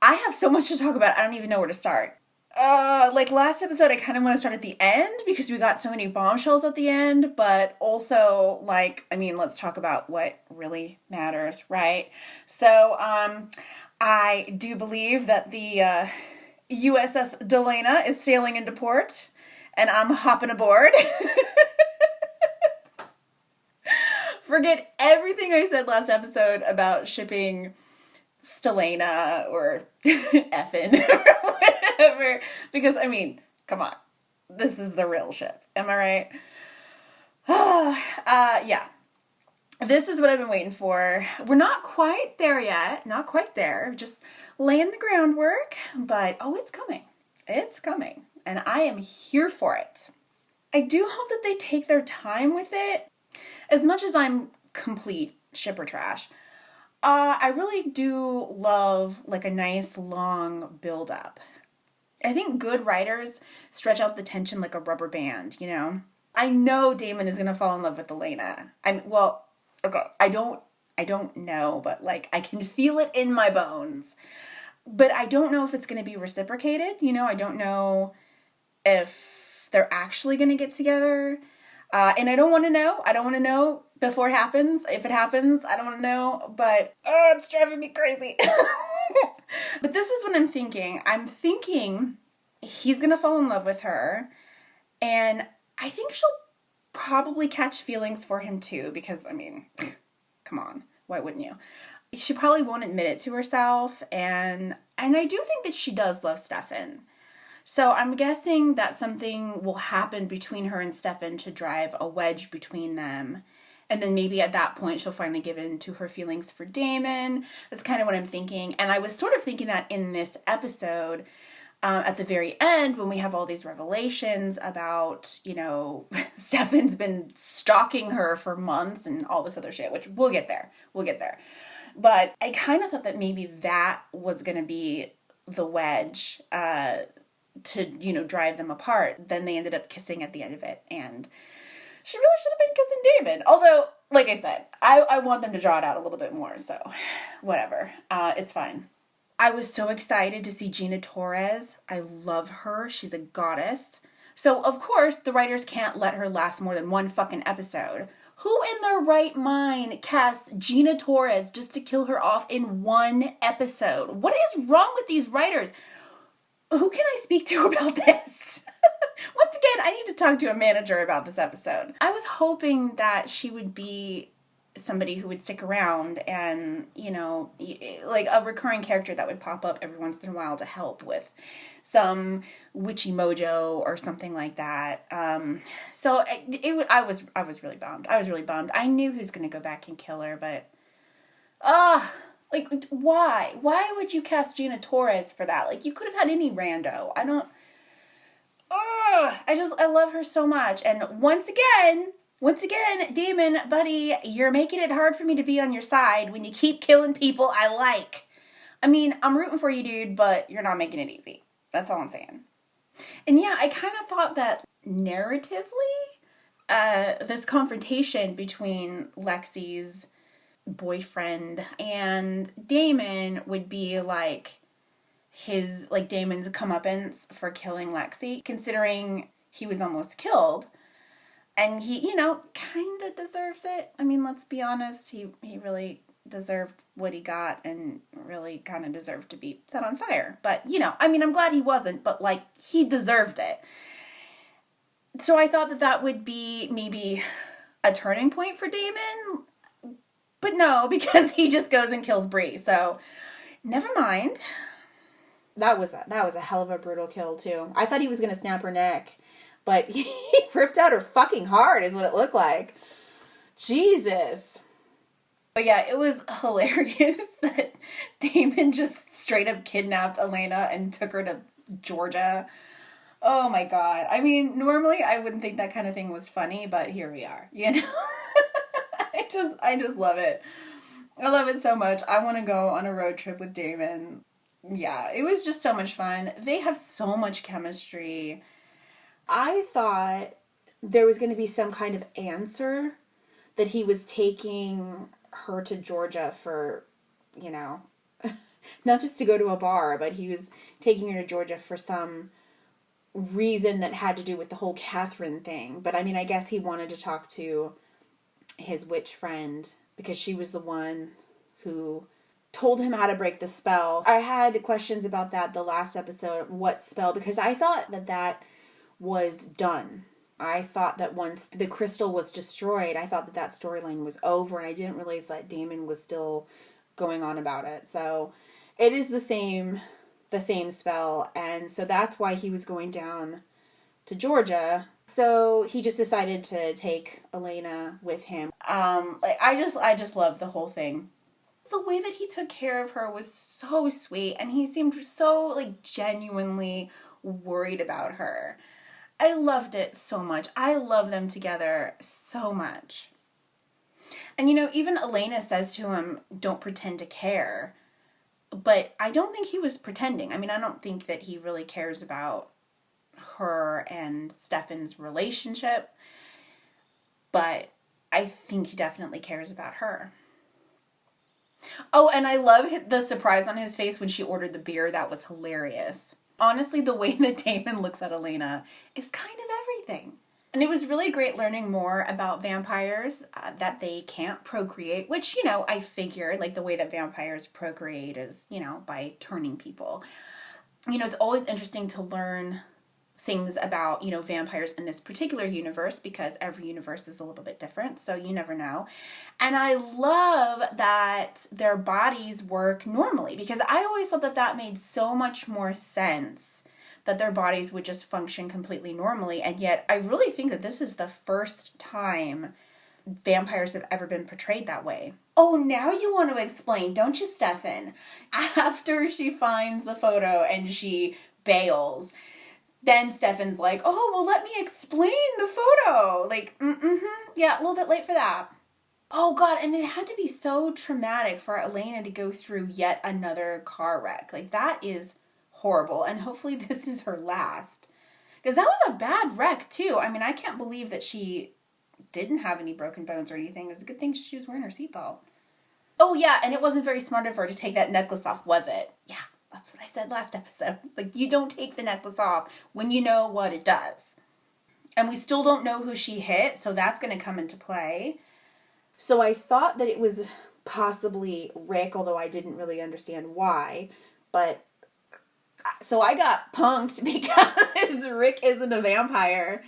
I have so much to talk about. I don't even know where to start. Like last episode, I kind of want to start at the end because we got so many bombshells at the end, but also, like, I mean, let's talk about what really matters, right? So, I do believe that the USS Delana is sailing into port, and I'm hopping aboard. Forget everything I said last episode about shipping Stelena or Effin or whatever. Because, I mean, come on. This is the real ship. Am I right? Yeah. This is what I've been waiting for. We're not quite there yet. Not quite there. Just laying the groundwork. But, oh, it's coming. It's coming. And I am here for it. I do hope that they take their time with it. As much as I'm complete shipper trash, I really do love like a nice long build up. I think good writers stretch out the tension like a rubber band, you know? I know Damon is gonna fall in love with Elena. I don't know, but like I can feel it in my bones. But I don't know if it's gonna be reciprocated, you know? I don't know if they're actually gonna get together. And I don't want to know. I don't want to know before it happens. If it happens, I don't want to know. But, it's driving me crazy. But this is what I'm thinking. I'm thinking he's going to fall in love with her. And I think she'll probably catch feelings for him too. Because, I mean, come on. Why wouldn't you? She probably won't admit it to herself. And I do think that she does love Stefan. So I'm guessing that something will happen between her and Stefan to drive a wedge between them. And then maybe at that point she'll finally give in to her feelings for Damon. That's kind of what I'm thinking. And I was sort of thinking that in this episode, at the very end, when we have all these revelations about, you know, Stefan's been stalking her for months and all this other shit, which we'll get there. We'll get there. But I kind of thought that maybe that was going to be the wedge, to, you know, drive them apart. Then they ended up kissing at the end of it, and she really should have been kissing Damon. Although, like I said, I want them to draw it out a little bit more, so whatever. It's fine. I was so excited to see Gina Torres. I love her. She's a goddess. So, of course, the writers can't let her last more than one fucking episode. Who in their right mind casts Gina Torres just to kill her off in one episode? What is wrong with these writers? Who can I speak to about this? Once again, I need to talk to a manager about this episode. I was hoping that she would be somebody who would stick around and, you know, like a recurring character that would pop up every once in a while to help with some witchy mojo or something like that. So I was really bummed. I was really bummed. I knew he was going to go back and kill her, but like, why? Why would you cast Gina Torres for that? Like, you could have had any rando. I love her so much. And once again, Damon, buddy, you're making it hard for me to be on your side when you keep killing people I like. I mean, I'm rooting for you, dude, but you're not making it easy. That's all I'm saying. And yeah, I kind of thought that narratively, this confrontation between Lexi's boyfriend and Damon would be like Damon's comeuppance for killing Lexi, considering he was almost killed. And he, you know, kind of deserves it. I mean, let's be honest, he really deserved what he got and really kind of deserved to be set on fire. But, you know, I mean, I'm glad he wasn't, but like, he deserved it. So I thought that would be maybe a turning point for Damon. But no, because he just goes and kills Bree. So, never mind. That was a hell of a brutal kill, too. I thought he was going to snap her neck. But he ripped out her fucking heart is what it looked like. Jesus. But yeah, it was hilarious that Damon just straight up kidnapped Elena and took her to Georgia. Oh my God. I mean, normally I wouldn't think that kind of thing was funny, but here we are, you know? I just love it. I love it so much. I want to go on a road trip with Damon. Yeah, it was just so much fun. They have so much chemistry. I thought there was going to be some kind of answer that he was taking her to Georgia for, you know, not just to go to a bar, but he was taking her to Georgia for some reason that had to do with the whole Catherine thing. But I mean, I guess he wanted to talk to his witch friend because she was the one who told him how to break the spell. I had questions about that the last episode, what spell, because I thought that was done. I thought that once the crystal was destroyed, I thought that storyline was over, and I didn't realize that Damon was still going on about it. So it is the same spell, and so that's why he was going down to Georgia. So he just decided to take Elena with him. I just love the whole thing. The way that he took care of her was so sweet, and he seemed so genuinely worried about her. I loved it so much. I love them together so much. And even Elena says to him, "Don't pretend to care." But I don't think he was pretending. I mean, I don't think that he really cares about her and Stefan's relationship. But I think he definitely cares about her. Oh, and I love the surprise on his face when she ordered the beer. That was hilarious. Honestly, the way that Damon looks at Elena is kind of everything. And it was really great learning more about vampires, that they can't procreate, which, I figured, the way that vampires procreate is, by turning people. It's always interesting to learn things about, vampires in this particular universe, because every universe is a little bit different, so you never know. And I love that their bodies work normally, because I always thought that made so much more sense, that their bodies would just function completely normally, and yet I really think that this is the first time vampires have ever been portrayed that way. Oh, now you want to explain, don't you, Stefan? After she finds the photo and she bails, then Stefan's like, "Oh, well, let me explain the photo." Yeah, a little bit late for that. Oh, God, and it had to be so traumatic for Elena to go through yet another car wreck. That is horrible, and hopefully this is her last. Because that was a bad wreck, too. I mean, I can't believe that she didn't have any broken bones or anything. It was a good thing she was wearing her seatbelt. Oh, yeah, and it wasn't very smart of her to take that necklace off, was it? Yeah. That's what I said last episode. You don't take the necklace off when you know what it does. And we still don't know who she hit, so that's going to come into play. So I thought that it was possibly Rick, although I didn't really understand why. But, so I got punked because Rick isn't a vampire.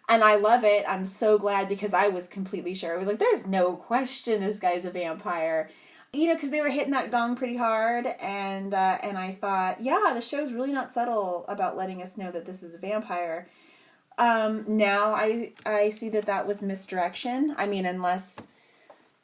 And I love it. I'm so glad, because I was completely sure. I was like, there's no question this guy's a vampire. Because they were hitting that gong pretty hard, and I thought, yeah, the show's really not subtle about letting us know that this is a vampire. Now I see that was misdirection. I mean, unless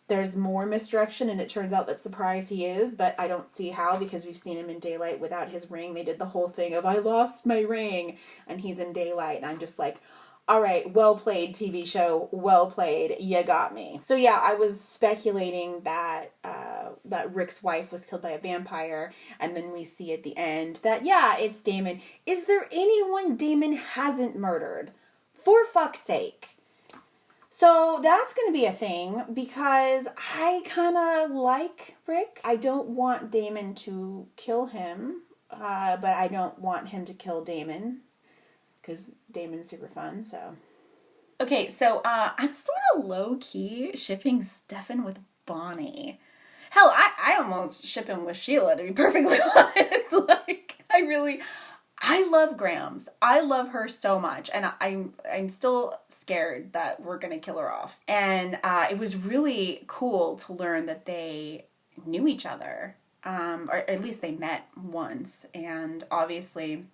there's more misdirection and it turns out that surprise he is, but I don't see how, because we've seen him in daylight without his ring. They did the whole thing of, "I lost my ring," and he's in daylight, and I'm just like, all right, well played, TV show, well played, you got me. So yeah, I was speculating that Rick's wife was killed by a vampire, and then we see at the end that, yeah, it's Damon. Is there anyone Damon hasn't murdered? For fuck's sake. So that's going to be a thing, because I kind of like Rick. I don't want Damon to kill him, but I don't want him to kill Damon, because Damon's super fun, so. Okay, so I'm sort of low-key shipping Stefan with Bonnie. Hell, I almost ship him with Sheila, to be perfectly honest. I love Grams. I love her so much, and I'm still scared that we're going to kill her off. And it was really cool to learn that they knew each other, or at least they met once, and obviously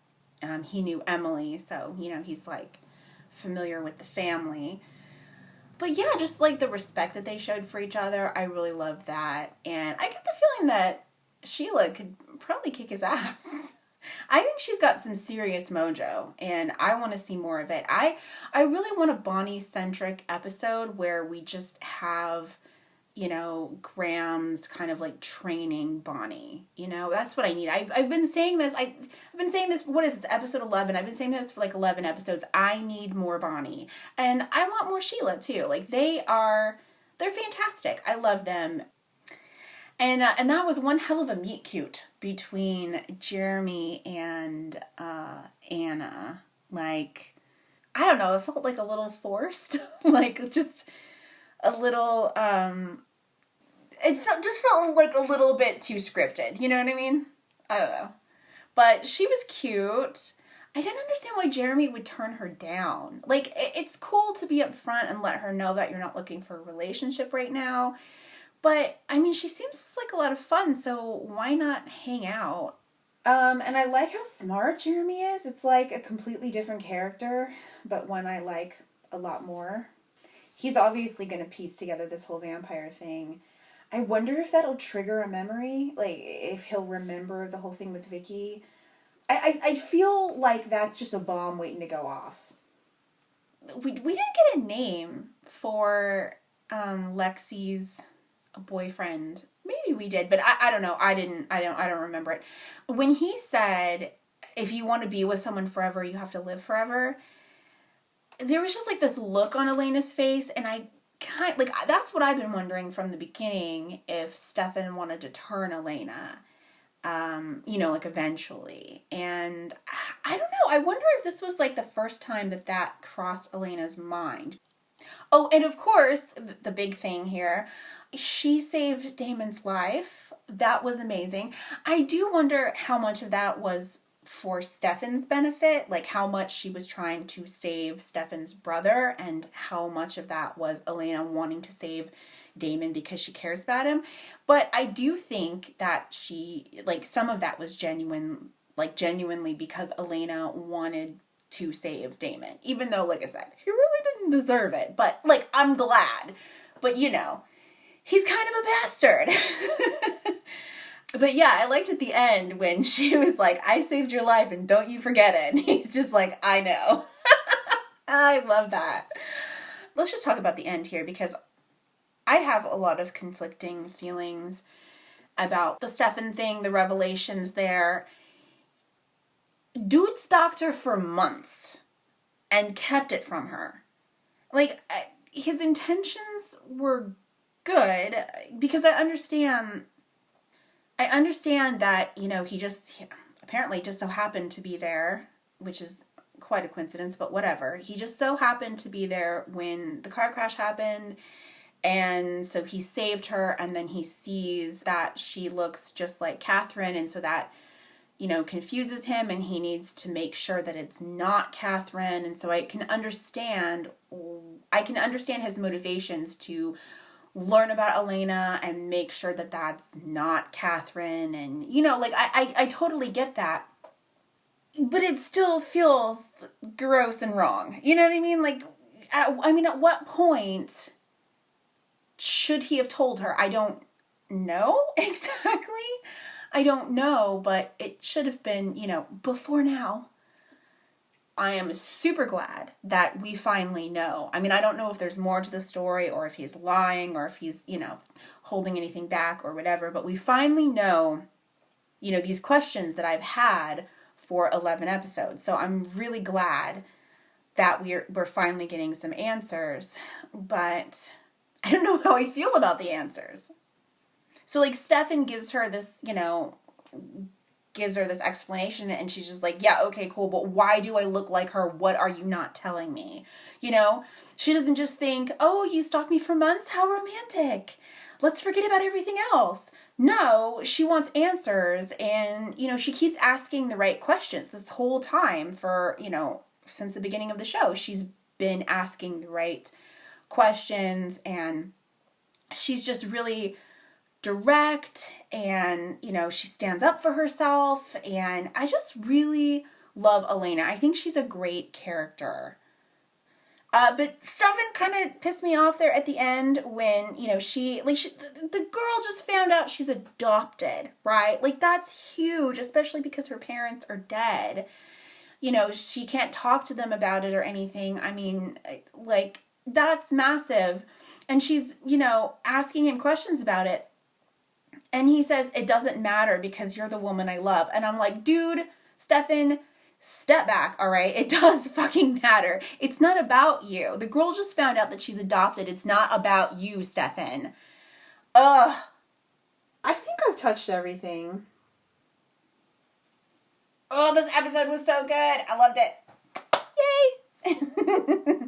he knew Emily, so, he's, familiar with the family. But yeah, just, the respect that they showed for each other, I really love that. And I get the feeling that Sheila could probably kick his ass. I think she's got some serious mojo, and I want to see more of it. I really want a Bonnie-centric episode where we just have, Graham's kind of training Bonnie. That's what I need. I've been saying this. I've been saying this, what is this, episode 11? I've been saying this for 11 episodes. I need more Bonnie. And I want more Sheila too. They're fantastic. I love them. And that was one hell of a meet cute between Jeremy and Anna. Like, I don't know, it felt like a little forced. Like, just a little, just felt like a little bit too scripted. You know what I mean? I don't know. But she was cute. I didn't understand why Jeremy would turn her down. Like, it's cool to be upfront and let her know that you're not looking for a relationship right now. But, I mean, she seems like a lot of fun, so why not hang out? And I like how smart Jeremy is. It's like a completely different character, but one I like a lot more. He's obviously going to piece together this whole vampire thing. I wonder if that'll trigger a memory, like if he'll remember the whole thing with Vicky. I feel like that's just a bomb waiting to go off. We didn't get a name for Lexi's boyfriend. Maybe we did, but I don't know. I don't remember it. When he said, if you want to be with someone forever, you have to live forever, there was just like this look on Elena's face, and that's what I've been wondering from the beginning, if Stefan wanted to turn Elena, like eventually. And I don't know, I wonder if this was like the first time that crossed Elena's mind. Oh, and of course, the big thing here, she saved Damon's life. That was amazing. I do wonder how much of that was for Stefan's benefit, like how much she was trying to save Stefan's brother, and how much of that was Elena wanting to save Damon because she cares about him. But I do think that she, like, some of that was genuinely because Elena wanted to save Damon, even though, like I said, he really didn't deserve it. But, like, I'm glad. But, he's kind of a bastard. But yeah, I liked at the end when she was like, I saved your life and don't you forget it. And he's just like, I know. I love that. Let's just talk about the end here, because I have a lot of conflicting feelings about the Stefan thing, the revelations there. Dude stalked her for months and kept it from her. Like, his intentions were good, because I understand that, he apparently just so happened to be there, which is quite a coincidence, but whatever. He just so happened to be there when the car crash happened, and so he saved her, and then he sees that she looks just like Catherine, and so that, confuses him, and he needs to make sure that it's not Catherine, and so I can understand his motivations to learn about Elena and make sure that that's not Catherine, and I totally get that, but it still feels gross and wrong. You know what I mean? Like, at what point should he have told her? I don't know exactly. I don't know, but it should have been, before now. I am super glad that we finally know. I mean, I don't know if there's more to the story, or if he's lying, or if he's, holding anything back or whatever, but we finally know, these questions that I've had for 11 episodes. So I'm really glad that we're finally getting some answers, but I don't know how I feel about the answers. So, like, Stefan gives her this, explanation, and she's just like, yeah, okay, cool, but why do I look like her? What are you not telling me? She doesn't just think, oh, you stalked me for months? How romantic. Let's forget about everything else. No, she wants answers, and, she keeps asking the right questions this whole time for, since the beginning of the show. She's been asking the right questions, and she's just really direct, and she stands up for herself, and I just really love Elena. I think she's a great character. But Stefan kind of pissed me off there at the end when the girl just found out she's adopted, right? Like, that's huge, especially because her parents are dead. She can't talk to them about it or anything. I mean, like, that's massive. And she's asking him questions about it. And he says, it doesn't matter because you're the woman I love. And I'm like, dude, Stefan, step back, all right? It does fucking matter. It's not about you. The girl just found out that she's adopted. It's not about you, Stefan. Ugh. I think I've touched everything. Oh, this episode was so good. I loved it. Yay!